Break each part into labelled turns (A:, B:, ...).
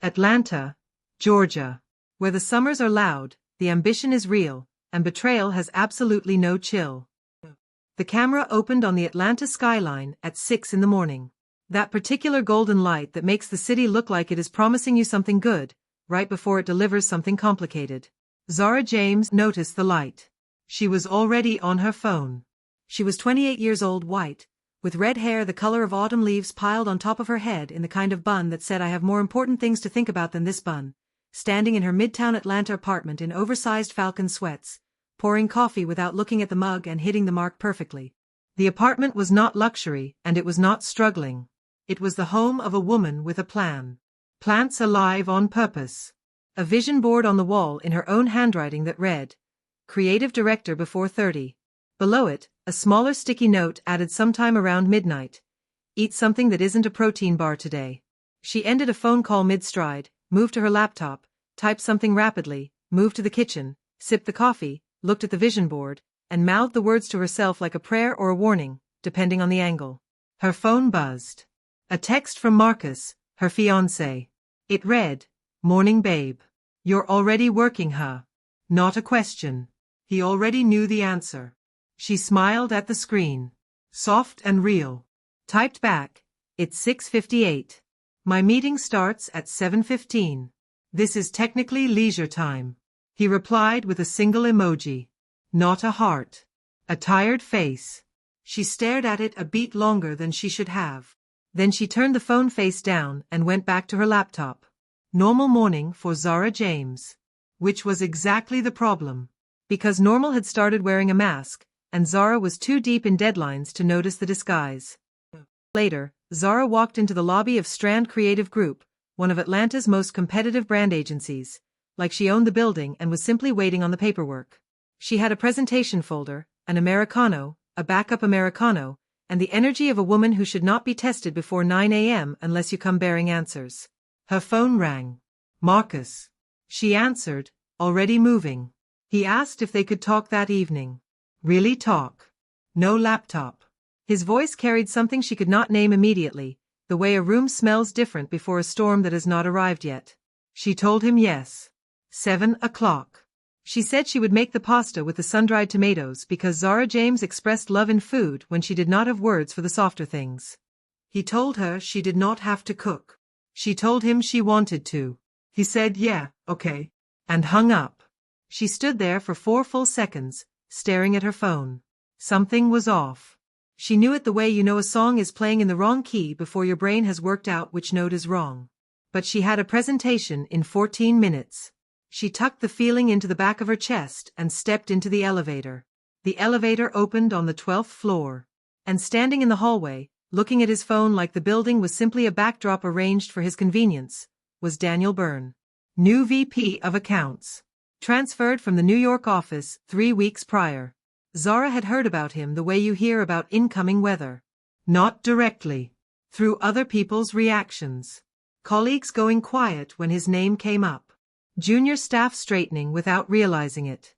A: Atlanta, Georgia. Where the summers are loud, the ambition is real, and betrayal has absolutely no chill. The camera opened on the Atlanta skyline at 6 in the morning. That particular golden light that makes the city look like it is promising you something good, right before it delivers something complicated. Zara James noticed the light. She was already on her phone. She was 28 years old, white, with red hair the color of autumn leaves piled on top of her head in the kind of bun that said I have more important things to think about than this bun, standing in her midtown Atlanta apartment in oversized falcon sweats, pouring coffee without looking at the mug and hitting the mark perfectly. The apartment was not luxury, and it was not struggling. It was the home of a woman with a plan. Plants alive on purpose. A vision board on the wall in her own handwriting that read, Creative Director before 30. Below it, a smaller sticky note added sometime around midnight. Eat something that isn't a protein bar today. She ended a phone call mid-stride, moved to her laptop, typed something rapidly, moved to the kitchen, sipped the coffee, looked at the vision board, and mouthed the words to herself like a prayer or a warning, depending on the angle. Her phone buzzed. A text from Marcus, her fiancé. It read, Morning babe. You're already working, huh? Not a question. He already knew the answer. She smiled at the screen. Soft and real. Typed back, it's 6:58. My meeting starts at 7:15. This is technically leisure time. He replied with a single emoji. Not a heart. A tired face. She stared at it a beat longer than she should have. Then she turned the phone face down and went back to her laptop. Normal morning for Zara James. Which was exactly the problem. Because Normal had started wearing a mask, and Zara was too deep in deadlines to notice the disguise. Later, Zara walked into the lobby of Strand Creative Group, one of Atlanta's most competitive brand agencies, like she owned the building and was simply waiting on the paperwork. She had a presentation folder, an Americano, a backup Americano, and the energy of a woman who should not be tested before 9 a.m. unless you come bearing answers. Her phone rang. Marcus. She answered, already moving. He asked if they could talk that evening. Really talk? No laptop. His voice carried something she could not name immediately, the way a room smells different before a storm that has not arrived yet. She told him yes. 7 o'clock. She said she would make the pasta with the sun-dried tomatoes because Zara James expressed love in food when she did not have words for the softer things. He told her she did not have to cook. She told him she wanted to. He said yeah, okay, and hung up. She stood there for 4 full seconds, staring at her phone. Something was off. She knew it the way you know a song is playing in the wrong key before your brain has worked out which note is wrong. But she had a presentation in 14 minutes. She tucked the feeling into the back of her chest and stepped into the elevator. The elevator opened on the 12th floor. And standing in the hallway, looking at his phone like the building was simply a backdrop arranged for his convenience, was Daniel Byrne. New VP of Accounts. Transferred from the New York office 3 weeks prior. Zara had heard about him the way you hear about incoming weather. Not directly. Through other people's reactions. Colleagues going quiet when his name came up. Junior staff straightening without realizing it.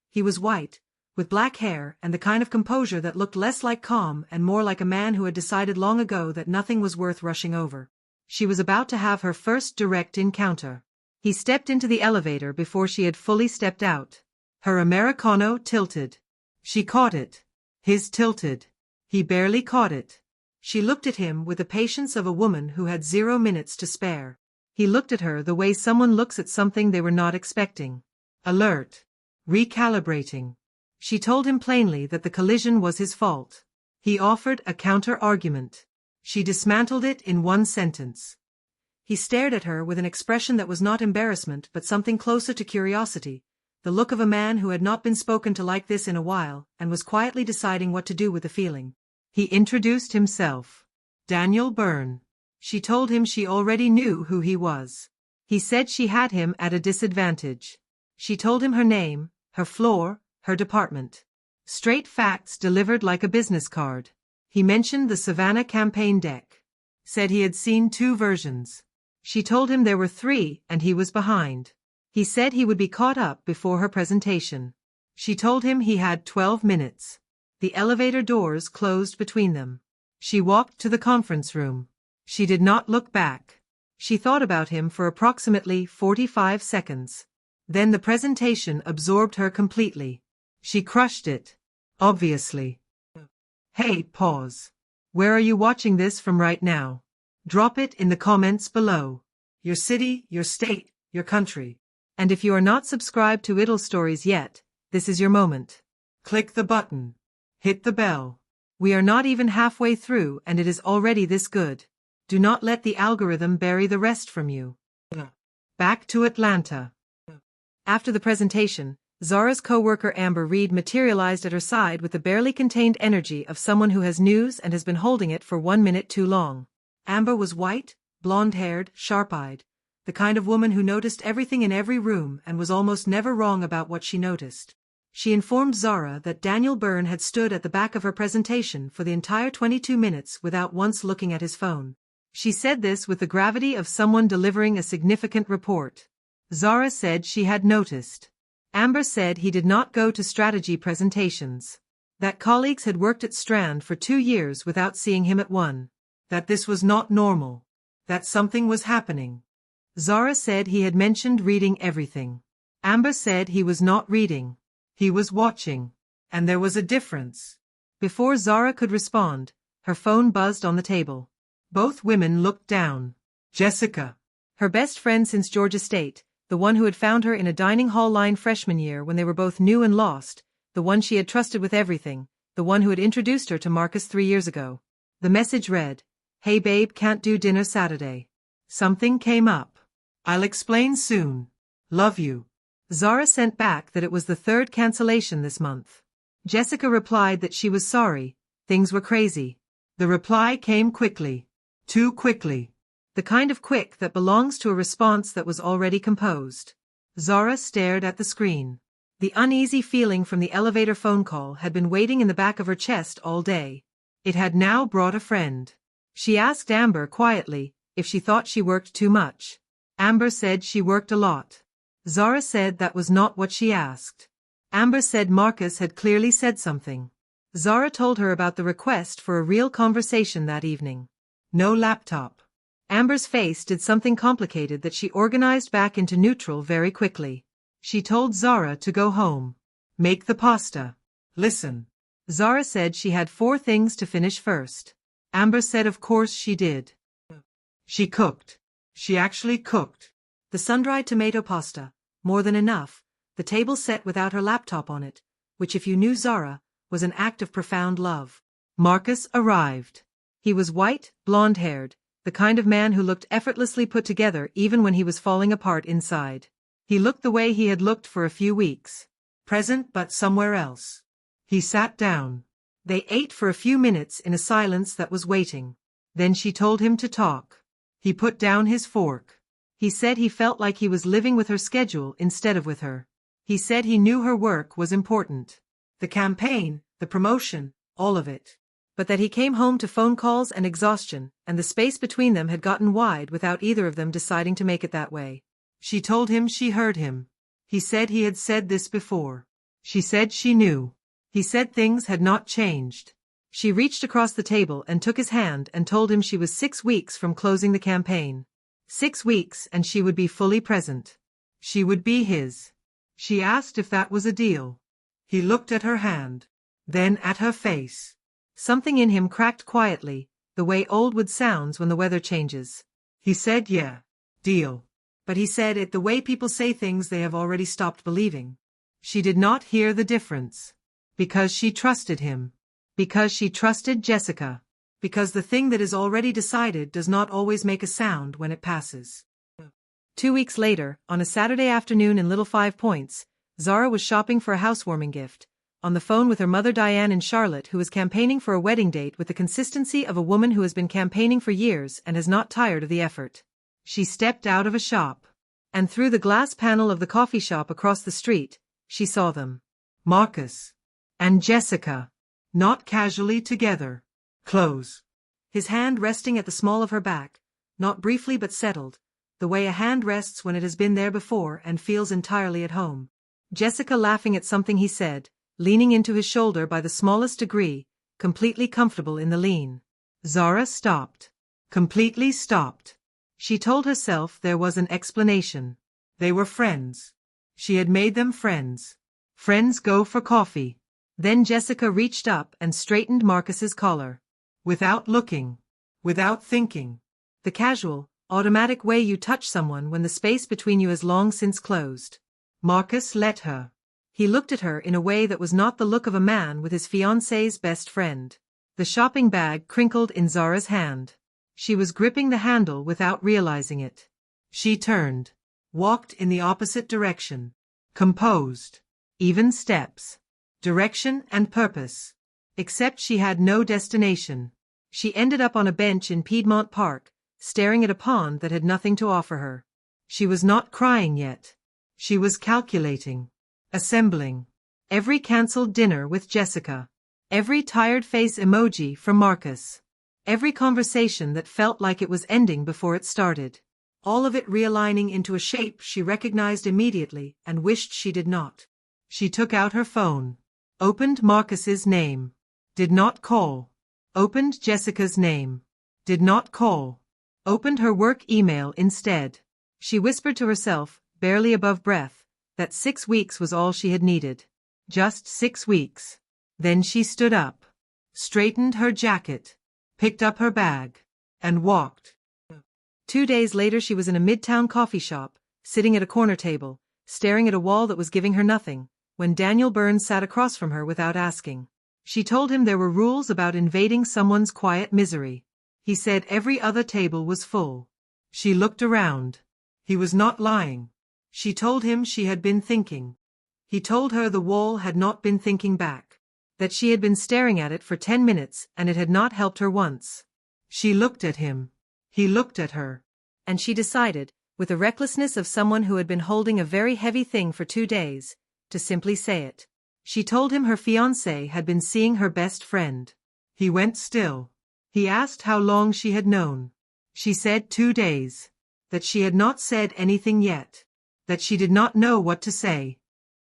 A: He was white, with black hair and the kind of composure that looked less like calm and more like a man who had decided long ago that nothing was worth rushing over. She was about to have her first direct encounter. He stepped into the elevator before she had fully stepped out. Her Americano tilted. She caught it. His tilted. He barely caught it. She looked at him with the patience of a woman who had 0 minutes to spare. He looked at her the way someone looks at something they were not expecting. Alert. Recalibrating. She told him plainly that the collision was his fault. He offered a counter-argument. She dismantled it in 1 sentence. He stared at her with an expression that was not embarrassment but something closer to curiosity, the look of a man who had not been spoken to like this in a while and was quietly deciding what to do with the feeling. He introduced himself. Daniel Byrne. She told him she already knew who he was. He said she had him at a disadvantage. She told him her name, her floor, her department. Straight facts delivered like a business card. He mentioned the Savannah campaign deck. Said he had seen 2 versions. She told him there were 3 and he was behind. He said he would be caught up before her presentation. She told him he had 12 minutes. The elevator doors closed between them. She walked to the conference room. She did not look back. She thought about him for approximately 45 seconds. Then the presentation absorbed her completely. She crushed it. Obviously. Hey, pause. Where are you watching this from right now? Drop it in the comments below. Your city, your state, your country. And if you are not subscribed to Idle Stories yet, this is your moment. Click the button. Hit the bell. We are not even halfway through and it is already this good. Do not let the algorithm bury the rest from you. Back to Atlanta. After the presentation, Zara's co-worker Amber Reed materialized at her side with the barely contained energy of someone who has news and has been holding it for 1 minute too long. Amber was white, blonde-haired, sharp-eyed, the kind of woman who noticed everything in every room and was almost never wrong about what she noticed. She informed Zara that Daniel Byrne had stood at the back of her presentation for the entire 22 minutes without once looking at his phone. She said this with the gravity of someone delivering a significant report. Zara said she had noticed. Amber said he did not go to strategy presentations. That colleagues had worked at Strand for 2 years without seeing him at one. That this was not normal. That something was happening. Zara said he had mentioned reading everything. Amber said he was not reading. He was watching. And there was a difference. Before Zara could respond, her phone buzzed on the table. Both women looked down. Jessica. Her best friend since Georgia State, the one who had found her in a dining hall line freshman year when they were both new and lost, the one she had trusted with everything, the one who had introduced her to Marcus 3 years ago. The message read, "Hey babe, can't do dinner Saturday. Something came up. I'll explain soon. Love you." Zara sent back that it was the 3rd cancellation this month. Jessica replied that she was sorry, things were crazy. The reply came quickly. Too quickly. The kind of quick that belongs to a response that was already composed. Zara stared at the screen. The uneasy feeling from the elevator phone call had been waiting in the back of her chest all day. It had now brought a friend. She asked Amber quietly if she thought she worked too much. Amber said she worked a lot. Zara said that was not what she asked. Amber said Marcus had clearly said something. Zara told her about the request for a real conversation that evening. No laptop. Amber's face did something complicated that she organized back into neutral very quickly. She told Zara to go home. Make the pasta. Listen. Zara said she had 4 things to finish first. Amber said of course she did. She cooked. She actually cooked. The sun-dried tomato pasta, more than enough, the table set without her laptop on it, which if you knew Zara, was an act of profound love. Marcus arrived. He was white, blonde-haired, the kind of man who looked effortlessly put together even when he was falling apart inside. He looked the way he had looked for a few weeks. Present but somewhere else. He sat down. They ate for a few minutes in a silence that was waiting. Then she told him to talk. He put down his fork. He said he felt like he was living with her schedule instead of with her. He said he knew her work was important. The campaign, the promotion, all of it. But that he came home to phone calls and exhaustion, and the space between them had gotten wide without either of them deciding to make it that way. She told him she heard him. He said he had said this before. She said she knew. He said things had not changed. She reached across the table and took his hand and told him she was 6 weeks from closing the campaign. 6 weeks and she would be fully present. She would be his. She asked if that was a deal. He looked at her hand. Then at her face. Something in him cracked quietly, the way old wood sounds when the weather changes. He said yeah, deal. But he said it the way people say things they have already stopped believing. She did not hear the difference. Because she trusted him. Because she trusted Jessica. Because the thing that is already decided does not always make a sound when it passes. 2 weeks later, on a Saturday afternoon in Little 5 Points, Zara was shopping for a housewarming gift, on the phone with her mother Diane in Charlotte, who was campaigning for a wedding date with the consistency of a woman who has been campaigning for years and has not tired of the effort. She stepped out of a shop. And through the glass panel of the coffee shop across the street, she saw them. Marcus. And Jessica. Not casually together. Close. His hand resting at the small of her back, not briefly but settled, the way a hand rests when it has been there before and feels entirely at home. Jessica laughing at something he said, leaning into his shoulder by the smallest degree, completely comfortable in the lean. Zara stopped. Completely stopped. She told herself there was an explanation. They were friends. She had made them friends. Friends go for coffee. Then Jessica reached up and straightened Marcus's collar. Without looking. Without thinking. The casual, automatic way you touch someone when the space between you has long since closed. Marcus let her. He looked at her in a way that was not the look of a man with his fiancé's best friend. The shopping bag crinkled in Zara's hand. She was gripping the handle without realizing it. She turned. Walked in the opposite direction. Composed. Even steps. Direction and purpose. Except she had no destination. She ended up on a bench in Piedmont Park, staring at a pond that had nothing to offer her. She was not crying yet. She was calculating. Assembling. Every cancelled dinner with Jessica. Every tired face emoji from Marcus. Every conversation that felt like it was ending before it started. All of it realigning into a shape she recognized immediately and wished she did not. She took out her phone. Opened Marcus's name. Did not call. Opened Jessica's name. Did not call. Opened her work email instead. She whispered to herself, barely above breath, that 6 weeks was all she had needed. Just 6 weeks. Then she stood up. Straightened her jacket. Picked up her bag. And walked. 2 days later she was in a midtown coffee shop, sitting at a corner table, staring at a wall that was giving her nothing, when Daniel Burns sat across from her without asking. She told him there were rules about invading someone's quiet misery. He said every other table was full. She looked around. He was not lying. She told him she had been thinking. He told her the wall had not been thinking back. That she had been staring at it for 10 minutes and it had not helped her once. She looked at him. He looked at her. And she decided, with the recklessness of someone who had been holding a very heavy thing for 2 days, to simply say it. She told him her fiancé had been seeing her best friend. He went still. He asked how long she had known. She said 2 days. That she had not said anything yet. That she did not know what to say.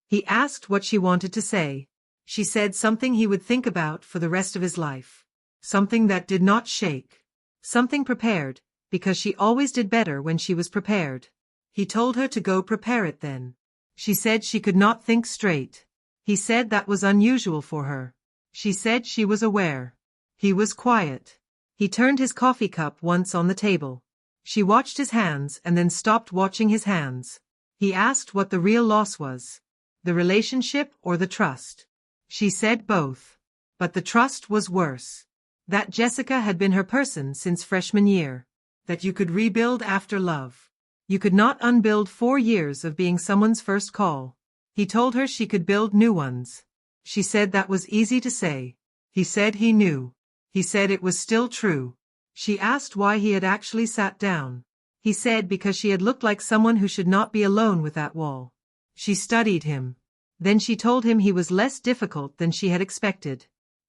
A: He asked what she wanted to say. She said something he would think about for the rest of his life. Something that did not shake. Something prepared, because she always did better when she was prepared. He told her to go prepare it then. She said she could not think straight. He said that was unusual for her. She said she was aware. He was quiet. He turned his coffee cup once on the table. She watched his hands and then stopped watching his hands. He asked what the real loss was. The relationship or the trust. She said both. But the trust was worse. That Jessica had been her person since freshman year. That you could rebuild after love. You could not unbuild 4 years of being someone's first call. He told her she could build new ones. She said that was easy to say. He said he knew. He said it was still true. She asked why he had actually sat down. He said because she had looked like someone who should not be alone with that wall. She studied him. Then she told him he was less difficult than she had expected.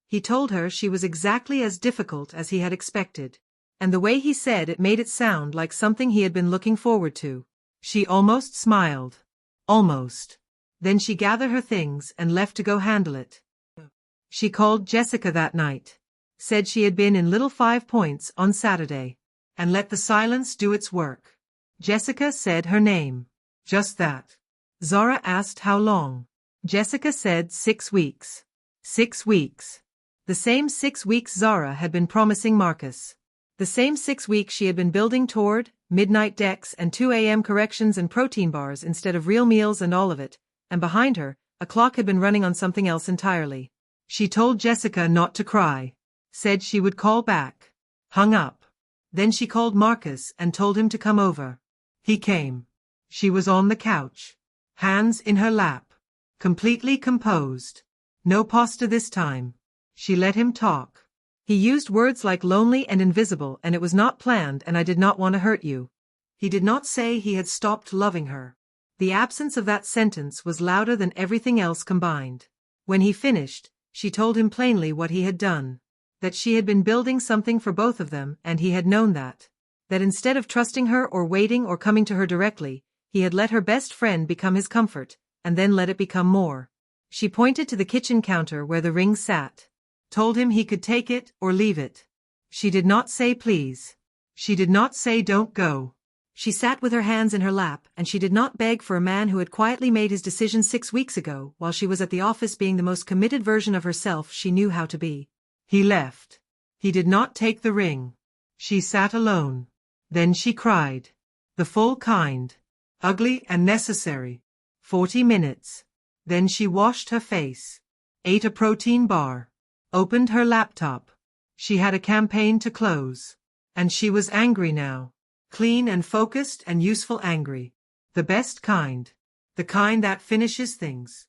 A: He told her she was exactly as difficult as he had expected. And the way he said it made it sound like something he had been looking forward to. She almost smiled. Almost. Then she gathered her things and left to go handle it. She called Jessica that night. Said she had been in Little 5 Points on Saturday. And let the silence do its work. Jessica said her name. Just that. Zara asked how long. Jessica said 6 weeks. 6 weeks. The same 6 weeks Zara had been promising Marcus. The same 6 weeks she had been building toward, midnight decks and 2 a.m. corrections and protein bars instead of real meals and all of it, and behind her, a clock had been running on something else entirely. She told Jessica not to cry. Said she would call back. Hung up. Then she called Marcus and told him to come over. He came. She was on the couch. Hands in her lap. Completely composed. No pasta this time. She let him talk. He used words like lonely and invisible and it was not planned and I did not want to hurt you. He did not say he had stopped loving her. The absence of that sentence was louder than everything else combined. When he finished, she told him plainly what he had done. That she had been building something for both of them and he had known that. That instead of trusting her or waiting or coming to her directly, he had let her best friend become his comfort, and then let it become more. She pointed to the kitchen counter where the ring sat. Told him he could take it or leave it. She did not say please. She did not say don't go. She sat with her hands in her lap, and she did not beg for a man who had quietly made his decision 6 weeks ago while she was at the office being the most committed version of herself she knew how to be. He left. He did not take the ring. She sat alone. Then she cried. The full kind. Ugly and necessary. 40 minutes. Then she washed her face. Ate a protein bar. Opened her laptop. She had a campaign to close. And she was angry now. Clean and focused and useful angry. The best kind. The kind that finishes things.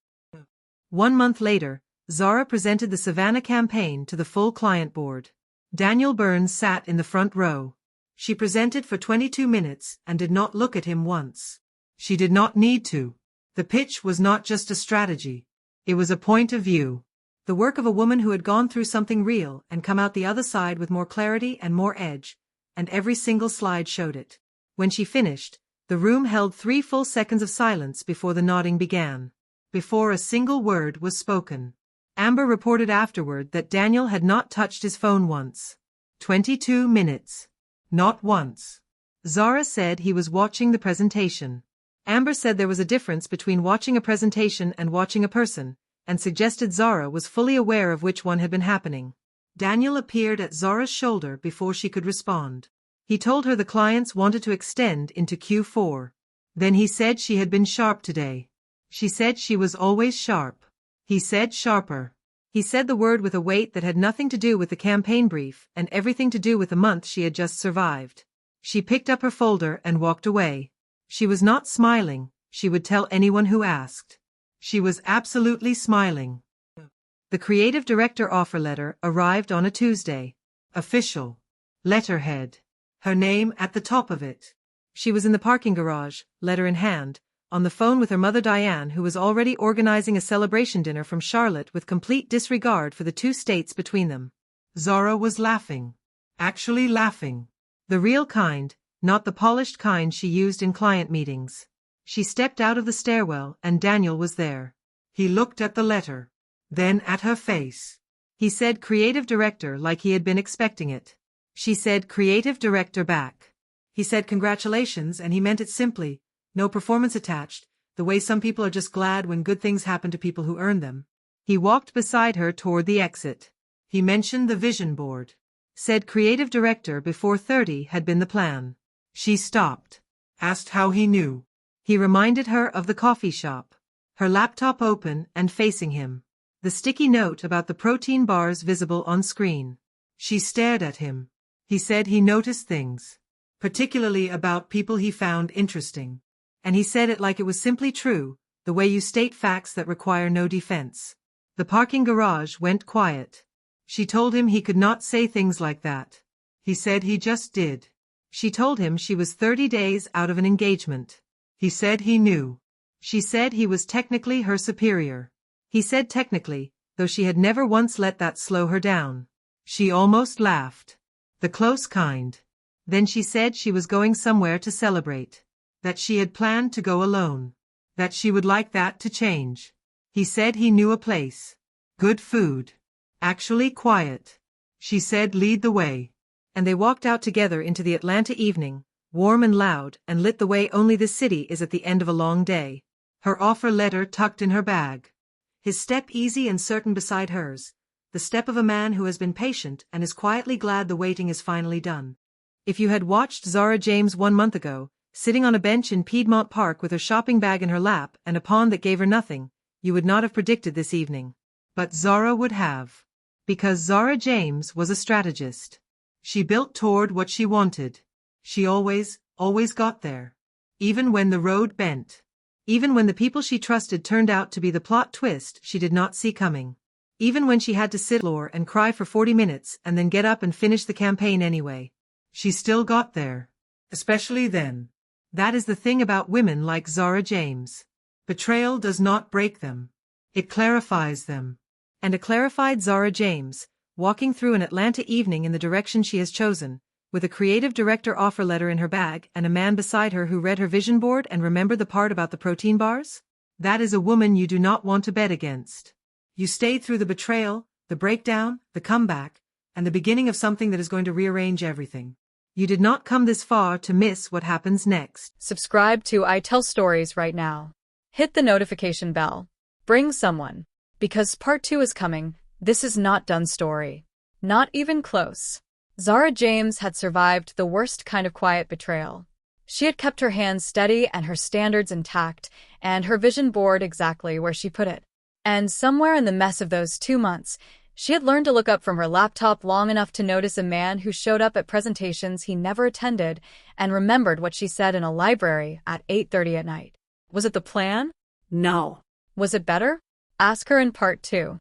A: 1 month later, Zara presented the Savannah campaign to the full client board. Daniel Burns sat in the front row. She presented for 22 minutes and did not look at him once. She did not need to. The pitch was not just a strategy. It was a point of view. The work of a woman who had gone through something real and come out the other side with more clarity and more edge, and every single slide showed it. When she finished, the room held 3 full seconds of silence before the nodding began. Before a single word was spoken. Amber reported afterward that Daniel had not touched his phone once. 22 minutes. Not once. Zara said he was watching the presentation. Amber said there was a difference between watching a presentation and watching a person, and suggested Zara was fully aware of which one had been happening. Daniel appeared at Zara's shoulder before she could respond. He told her the clients wanted to extend into Q4. Then he said she had been sharp today. She said she was always sharp. He said sharper. He said the word with a weight that had nothing to do with the campaign brief and everything to do with the month she had just survived. She picked up her folder and walked away. She was not smiling, she would tell anyone who asked. She was absolutely smiling. The creative director offer letter arrived on a Tuesday. Official. Letterhead. Her name at the top of it. She was in the parking garage, letter in hand, on the phone with her mother Diane, who was already organizing a celebration dinner from Charlotte with complete disregard for the 2 states between them. Zara was laughing. Actually laughing. The real kind, not the polished kind she used in client meetings. She stepped out of the stairwell and Daniel was there. He looked at the letter. Then at her face. He said creative director like he had been expecting it. She said creative director back. He said congratulations and he meant it simply, no performance attached, the way some people are just glad when good things happen to people who earn them. He walked beside her toward the exit. He mentioned the vision board. Said creative director before 30 had been the plan. She stopped. Asked how he knew. He reminded her of the coffee shop. Her laptop open and facing him. The sticky note about the protein bars visible on screen. She stared at him. He said he noticed things. Particularly about people he found interesting. And he said it like it was simply true, the way you state facts that require no defense. The parking garage went quiet. She told him he could not say things like that. He said he just did. She told him she was 30 days out of an engagement. He said he knew. She said he was technically her superior. He said technically, though she had never once let that slow her down. She almost laughed. The close kind. Then she said she was going somewhere to celebrate. That she had planned to go alone. That she would like that to change. He said he knew a place. Good food. Actually quiet. She said lead the way. And they walked out together into the Atlanta evening, warm and loud, and lit the way only this city is at the end of a long day. Her offer letter tucked in her bag. His step easy and certain beside hers. The step of a man who has been patient and is quietly glad the waiting is finally done. If you had watched Zara James 1 month ago, sitting on a bench in Piedmont Park with her shopping bag in her lap and a pawn that gave her nothing, you would not have predicted this evening. But Zara would have. Because Zara James was a strategist. She built toward what she wanted. She always got there. Even when the road bent. Even when the people she trusted turned out to be the plot twist she did not see coming. Even when she had to sit on the floor and cry for 40 minutes and then get up and finish the campaign anyway. She still got there. Especially then. That is the thing about women like Zara James. Betrayal does not break them. It clarifies them. And a clarified Zara James, walking through an Atlanta evening in the direction she has chosen, with a creative director offer letter in her bag and a man beside her who read her vision board and remembered the part about the protein bars? That is a woman you do not want to bet against. You stayed through the betrayal, the breakdown, the comeback, and the beginning of something that is going to rearrange everything. You did not come this far to miss what happens next.
B: Subscribe to I Tell Stories right now. Hit the notification bell. Bring someone. Because part 2 is coming. This is not done story. Not even close. Zara James had survived the worst kind of quiet betrayal. She had kept her hands steady and her standards intact, and her vision board exactly where she put it. And somewhere in the mess of those 2 months, she had learned to look up from her laptop long enough to notice a man who showed up at presentations he never attended and remembered what she said in a library at 8:30 at night. Was it the plan? No. Was it better? Ask her in part 2.